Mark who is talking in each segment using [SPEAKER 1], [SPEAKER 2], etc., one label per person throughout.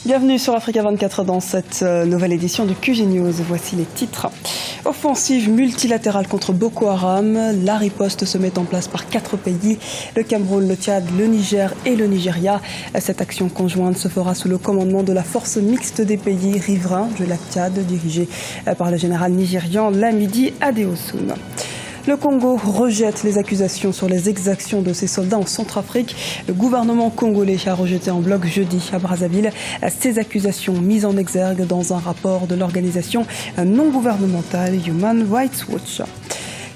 [SPEAKER 1] Bienvenue sur Africa 24 dans cette nouvelle édition du QG News. Voici les titres. Offensive multilatérale contre Boko Haram. La riposte se met en place par 4 pays. Le Cameroun, le Tchad, le Niger et le Nigeria. Cette action conjointe se fera sous le commandement de la force mixte des pays riverains du lac Tchad, dirigée par le général nigérian Lamidi Adeosun. Le Congo rejette les accusations sur les exactions de ses soldats en Centrafrique. Le gouvernement congolais a rejeté en bloc jeudi à Brazzaville ces accusations mises en exergue dans un rapport de l'organisation non gouvernementale Human Rights Watch.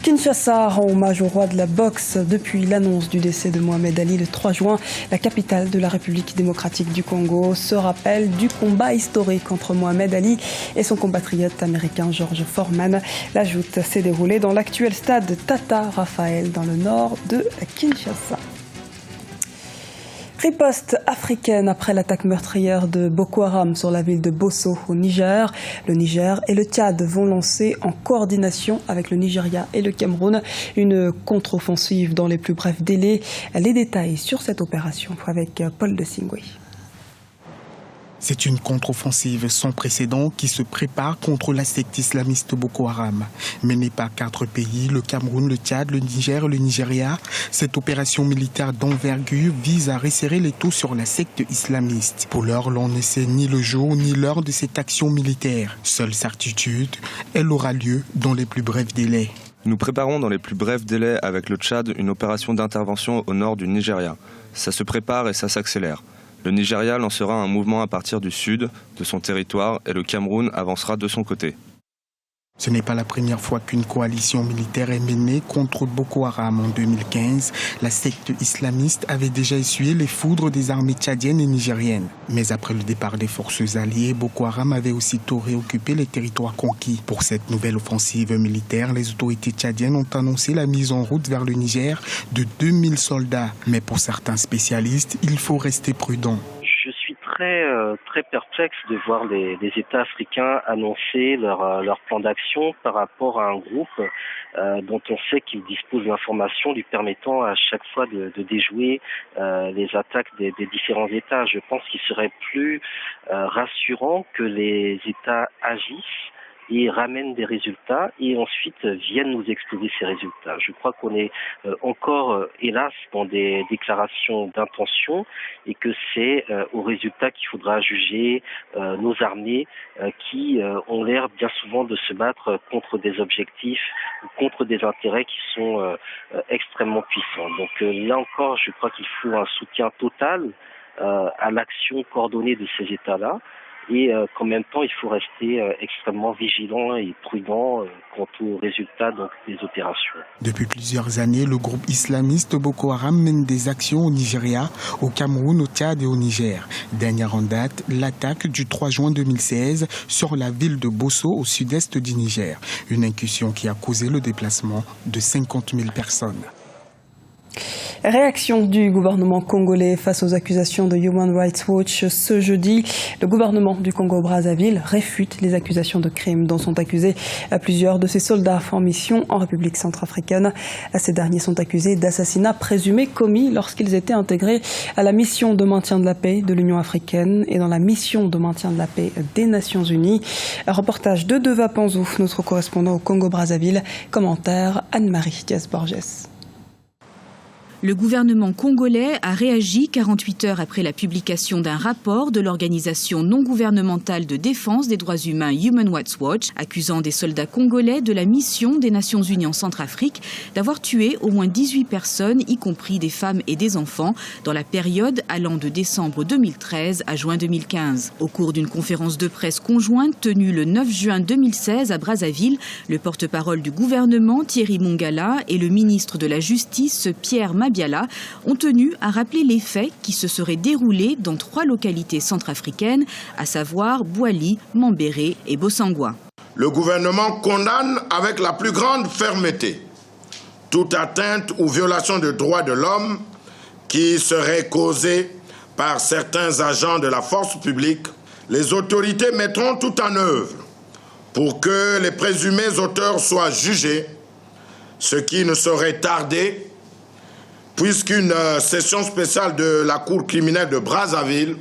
[SPEAKER 1] Kinshasa rend hommage au roi de la boxe depuis l'annonce du décès de Mohamed Ali le 3 juin. La capitale de la République démocratique du Congo se rappelle du combat historique entre Mohamed Ali et son compatriote américain George Foreman. La joute s'est déroulée dans l'actuel stade Tata Raphaël dans le nord de Kinshasa. Riposte africaine après l'attaque meurtrière de Boko Haram sur la ville de Bosso au Niger. Le Niger et le Tchad vont lancer en coordination avec le Nigeria et le Cameroun une contre-offensive dans les plus brefs délais. Les détails sur cette opération avec Paul de Singui.
[SPEAKER 2] C'est une contre-offensive sans précédent qui se prépare contre la secte islamiste Boko Haram. Menée par 4 pays, le Cameroun, le Tchad, le Niger et le Nigeria, cette opération militaire d'envergure vise à resserrer les taux sur la secte islamiste. Pour l'heure, l'on ne sait ni le jour ni l'heure de cette action militaire. Seule certitude, elle aura lieu dans les plus brefs délais.
[SPEAKER 3] Nous préparons dans les plus brefs délais avec le Tchad une opération d'intervention au nord du Nigeria. Ça se prépare et ça s'accélère. Le Nigeria lancera un mouvement à partir du sud de son territoire et le Cameroun avancera de son côté.
[SPEAKER 2] Ce n'est pas la première fois qu'une coalition militaire est menée contre Boko Haram. En 2015, la secte islamiste avait déjà essuyé les foudres des armées tchadiennes et nigériennes. Mais après le départ des forces alliées, Boko Haram avait aussitôt réoccupé les territoires conquis. Pour cette nouvelle offensive militaire, les autorités tchadiennes ont annoncé la mise en route vers le Niger de 2000 soldats. Mais pour certains spécialistes, il faut rester prudent.
[SPEAKER 4] Je suis très perplexe de voir les États africains annoncer leur plan d'action par rapport à un groupe dont on sait qu'il dispose d'informations lui permettant à chaque fois de déjouer les attaques des différents États. Je pense qu'il serait plus rassurant que les États agissent et ramènent des résultats et ensuite viennent nous exposer ces résultats. Je crois qu'on est encore, hélas, dans des déclarations d'intention et que c'est aux résultats qu'il faudra juger nos armées qui ont l'air bien souvent de se battre contre des objectifs ou contre des intérêts qui sont extrêmement puissants. Donc là encore, je crois qu'il faut un soutien total à l'action coordonnée de ces États-là. Et qu'en même temps, il faut rester extrêmement vigilant et prudent quant aux résultats des opérations.
[SPEAKER 2] Depuis plusieurs années, le groupe islamiste Boko Haram mène des actions au Nigeria, au Cameroun, au Tchad et au Niger. Dernière en date, l'attaque du 3 juin 2016 sur la ville de Bosso au sud-est du Niger. Une incursion qui a causé le déplacement de 50 000 personnes.
[SPEAKER 1] Réaction du gouvernement congolais face aux accusations de Human Rights Watch ce jeudi. Le gouvernement du Congo-Brazzaville réfute les accusations de crimes dont sont accusés plusieurs de ses soldats en mission en République centrafricaine. Ces derniers sont accusés d'assassinats présumés commis lorsqu'ils étaient intégrés à la mission de maintien de la paix de l'Union africaine et dans la mission de maintien de la paix des Nations unies. Un reportage de Deva Panzou, notre correspondant au Congo-Brazzaville. Commentaire Anne-Marie Diaz-Borges.
[SPEAKER 5] Le gouvernement congolais a réagi 48 heures après la publication d'un rapport de l'organisation non gouvernementale de défense des droits humains Human Rights Watch, accusant des soldats congolais de la mission des Nations Unies en Centrafrique d'avoir tué au moins 18 personnes, y compris des femmes et des enfants, dans la période allant de décembre 2013 à juin 2015. Au cours d'une conférence de presse conjointe tenue le 9 juin 2016 à Brazzaville, le porte-parole du gouvernement Thierry Mongala et le ministre de la Justice Pierre Mabiala ont tenu à rappeler les faits qui se seraient déroulés dans 3 localités centrafricaines, à savoir Bouali, Mambéré et Bossangwa.
[SPEAKER 6] Le gouvernement condamne avec la plus grande fermeté toute atteinte ou violation des droits de l'homme qui serait causée par certains agents de la force publique. Les autorités mettront tout en œuvre pour que les présumés auteurs soient jugés, ce qui ne saurait tarder, puisqu'une session spéciale de la Cour criminelle de Brazzaville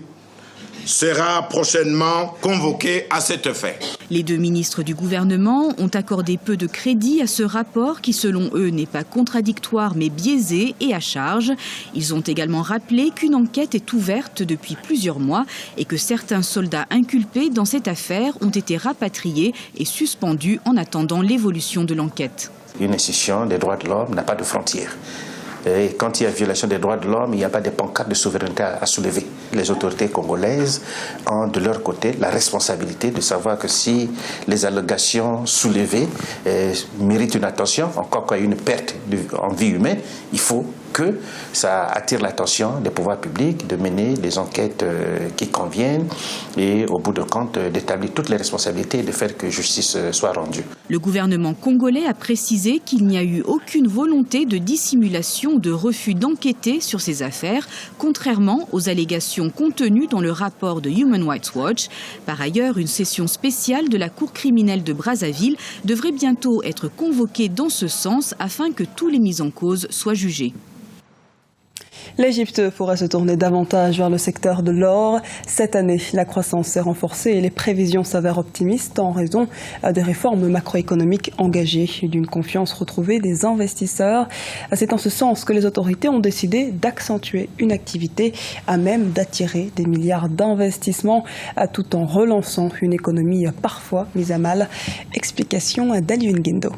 [SPEAKER 6] sera prochainement convoqué à cet effet.
[SPEAKER 5] Les deux ministres du gouvernement ont accordé peu de crédit à ce rapport qui, selon eux, n'est pas contradictoire mais biaisé et à charge. Ils ont également rappelé qu'une enquête est ouverte depuis plusieurs mois et que certains soldats inculpés dans cette affaire ont été rapatriés et suspendus en attendant l'évolution de l'enquête.
[SPEAKER 7] Une institution des droits de l'homme n'a pas de frontières. Et quand il y a violation des droits de l'homme, il n'y a pas de pancarte de souveraineté à soulever. Les autorités congolaises ont de leur côté la responsabilité de savoir que si les allégations soulevées méritent une attention, encore qu'il y ait une perte en vie humaine, il faut que ça attire l'attention des pouvoirs publics de mener les enquêtes qui conviennent et au bout de compte d'établir toutes les responsabilités et de faire que justice soit rendue.
[SPEAKER 5] Le gouvernement congolais a précisé qu'il n'y a eu aucune volonté de dissimulation ou de refus d'enquêter sur ces affaires, contrairement aux allégations contenues dans le rapport de Human Rights Watch. Par ailleurs, une session spéciale de la Cour criminelle de Brazzaville devrait bientôt être convoquée dans ce sens afin que tous les mis en cause soient jugés.
[SPEAKER 1] L'Égypte pourrait se tourner davantage vers le secteur de l'or. Cette année, la croissance s'est renforcée et les prévisions s'avèrent optimistes en raison des réformes macroéconomiques engagées et d'une confiance retrouvée des investisseurs. C'est en ce sens que les autorités ont décidé d'accentuer une activité à même d'attirer des milliards d'investissements tout en relançant une économie parfois mise à mal. Explication d'Aliou Ngendo.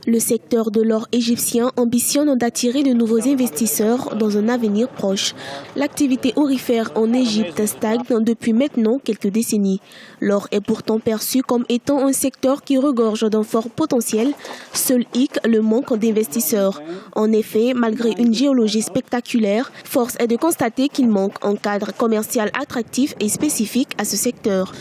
[SPEAKER 8] Le secteur de l'or égyptien ambitionne d'attirer de nouveaux investisseurs dans un avenir proche. L'activité aurifère en Égypte stagne depuis maintenant quelques décennies. L'or est pourtant perçu comme étant un secteur qui regorge d'un fort potentiel. Seul hic, le manque d'investisseurs. En effet, malgré une géologie spectaculaire, force est de constater qu'il manque un cadre commercial attractif et spécifique à ce secteur.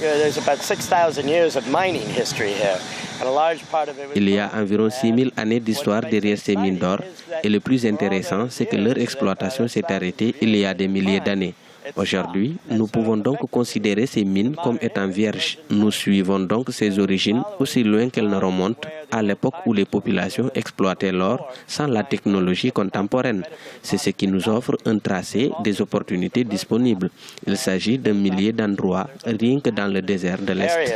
[SPEAKER 9] Il y a environ 6000 années d'histoire derrière ces mines d'or et le plus intéressant, c'est que leur exploitation s'est arrêtée il y a des milliers d'années. Aujourd'hui, nous pouvons donc considérer ces mines comme étant vierges. Nous suivons donc ses origines aussi loin qu'elles ne remontent à l'époque où les populations exploitaient l'or sans la technologie contemporaine. C'est ce qui nous offre un tracé des opportunités disponibles. Il s'agit d'un millier d'endroits rien que dans le désert de l'Est.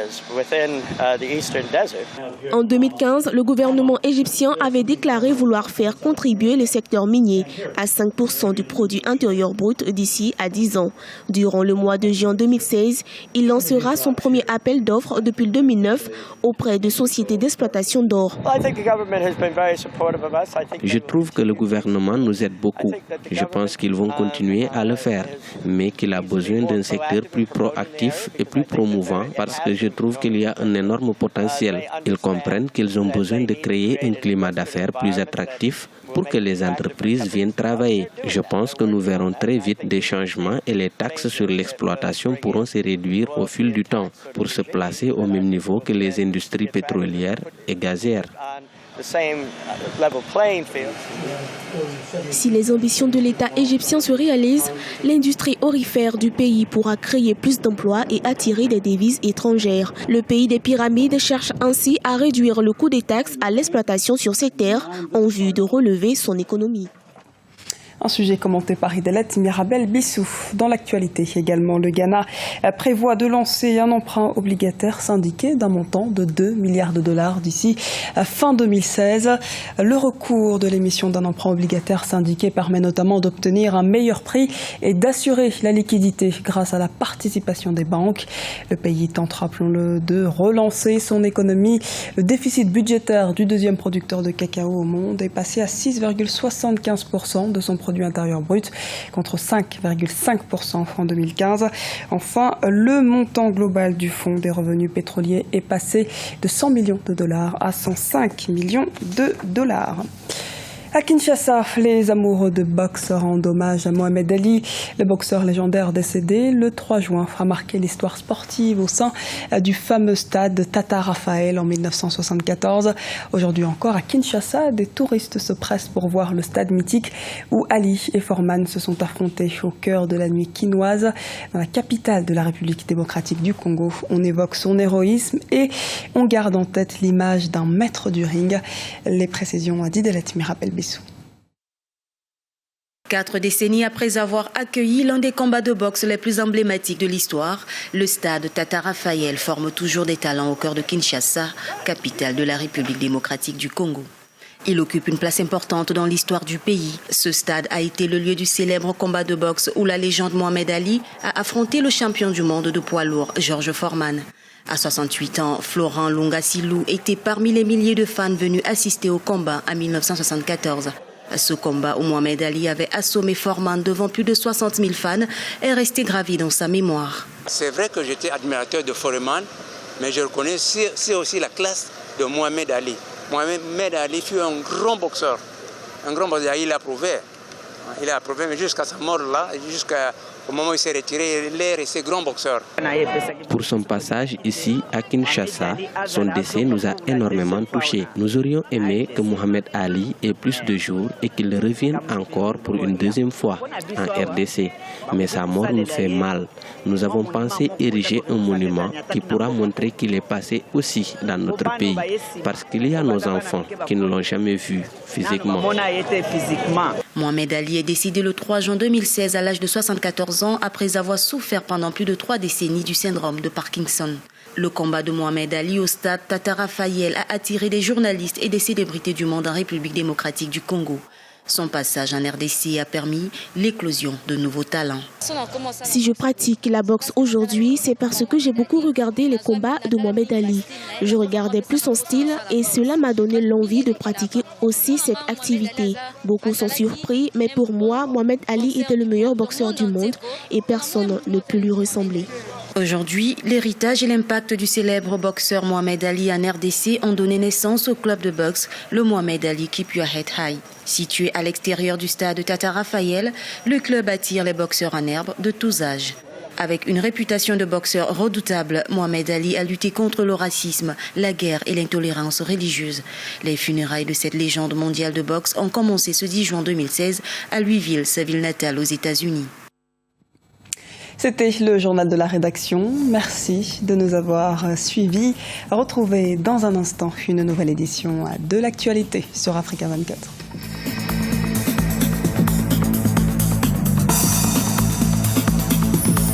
[SPEAKER 8] En 2015, le gouvernement égyptien avait déclaré vouloir faire contribuer le secteur minier à 5% du produit intérieur brut d'ici à 10 ans. Durant le mois de juin 2016, il lancera son premier appel d'offres depuis 2009 auprès de sociétés d'exploitation d'or.
[SPEAKER 9] Je trouve que le gouvernement nous aide beaucoup. Je pense qu'ils vont continuer à le faire, mais qu'il a besoin d'un secteur plus proactif et plus promouvant parce que je trouve qu'il y a un énorme potentiel. Ils comprennent qu'ils ont besoin de créer un climat d'affaires plus attractif pour que les entreprises viennent travailler. Je pense que nous verrons très vite des changements et les taxes sur l'exploitation pourront se réduire au fil du temps pour se placer au même niveau que les industries pétrolières et gazières.
[SPEAKER 8] Si les ambitions de l'État égyptien se réalisent, l'industrie aurifère du pays pourra créer plus d'emplois et attirer des devises étrangères. Le pays des pyramides cherche ainsi à réduire le coût des taxes à l'exploitation sur ses terres en vue de relever son économie.
[SPEAKER 1] Un sujet commenté par Idalet Mirabel Bissou. Dans l'actualité également, le Ghana prévoit de lancer un emprunt obligataire syndiqué d'un montant de 2 milliards de dollars d'ici fin 2016. Le recours de l'émission d'un emprunt obligataire syndiqué permet notamment d'obtenir un meilleur prix et d'assurer la liquidité grâce à la participation des banques. Le pays tente, rappelons-le, de relancer son économie. Le déficit budgétaire du deuxième producteur de cacao au monde est passé à 6,75% de son produit intérieur brut contre 5,5% en 2015. Enfin, le montant global du fonds des revenus pétroliers est passé de 100 millions de dollars à 105 millions de dollars. À Kinshasa, les amoureux de boxe rendent hommage à Mohamed Ali, le boxeur légendaire décédé le 3 juin, fera marquer l'histoire sportive au sein du fameux stade Tata Raphaël en 1974. Aujourd'hui encore à Kinshasa, des touristes se pressent pour voir le stade mythique où Ali et Foreman se sont affrontés au cœur de la nuit quinoise. Dans la capitale de la République démocratique du Congo, on évoque son héroïsme et on garde en tête l'image d'un maître du ring. Les précisions d'Idalet Mirabel Bissou.
[SPEAKER 10] 4 décennies après avoir accueilli l'un des combats de boxe les plus emblématiques de l'histoire, le stade Tata Raphaël forme toujours des talents au cœur de Kinshasa, capitale de la République démocratique du Congo. Il occupe une place importante dans l'histoire du pays. Ce stade a été le lieu du célèbre combat de boxe où la légende Mohamed Ali a affronté le champion du monde de poids lourd, George Foreman. À 68 ans, Florent Lungasilou était parmi les milliers de fans venus assister au combat en 1974. Ce combat où Mohamed Ali avait assommé Foreman devant plus de 60 000 fans est resté gravé dans sa mémoire.
[SPEAKER 11] C'est vrai que j'étais admirateur de Foreman, mais je reconnais c'est aussi la classe de Mohamed Ali. Mohamed Ali fut un grand boxeur. Il l'a prouvé. Mais jusqu'à sa mort là, jusqu'au moment où il s'est retiré, il est resté grand boxeur.
[SPEAKER 9] Pour son passage ici à Kinshasa, son décès nous a énormément touchés. Nous aurions aimé que Mohamed Ali ait plus de jours et qu'il revienne encore pour une deuxième fois en RDC. Mais sa mort nous fait mal. Nous avons pensé ériger un monument qui pourra montrer qu'il est passé aussi dans notre pays. Parce qu'il y a nos enfants qui ne l'ont jamais vu physiquement.
[SPEAKER 10] Mohamed Ali est décédé le 3 juin 2016 à l'âge de 74 ans après avoir souffert pendant plus de 3 décennies du syndrome de Parkinson. Le combat de Mohamed Ali au stade Tata Raphaël a attiré des journalistes et des célébrités du monde en République démocratique du Congo. Son passage en RDC a permis l'éclosion de nouveaux talents.
[SPEAKER 8] Si je pratique la boxe aujourd'hui, c'est parce que j'ai beaucoup regardé les combats de Mohamed Ali. Je regardais plus son style et cela m'a donné l'envie de pratiquer aussi cette activité. Beaucoup sont surpris, mais pour moi, Mohamed Ali était le meilleur boxeur du monde et personne ne peut lui ressembler.
[SPEAKER 10] Aujourd'hui, l'héritage et l'impact du célèbre boxeur Mohamed Ali en RDC ont donné naissance au club de boxe, le Mohamed Ali Keep Your Head High. Situé à l'extérieur du stade Tata Raphaël, le club attire les boxeurs en herbe de tous âges. Avec une réputation de boxeur redoutable, Mohamed Ali a lutté contre le racisme, la guerre et l'intolérance religieuse. Les funérailles de cette légende mondiale de boxe ont commencé ce 10 juin 2016 à Louisville, sa ville natale aux États-Unis.
[SPEAKER 1] C'était le journal de la rédaction. Merci de nous avoir suivis. Retrouvez dans un instant une nouvelle édition de l'actualité sur Africa 24.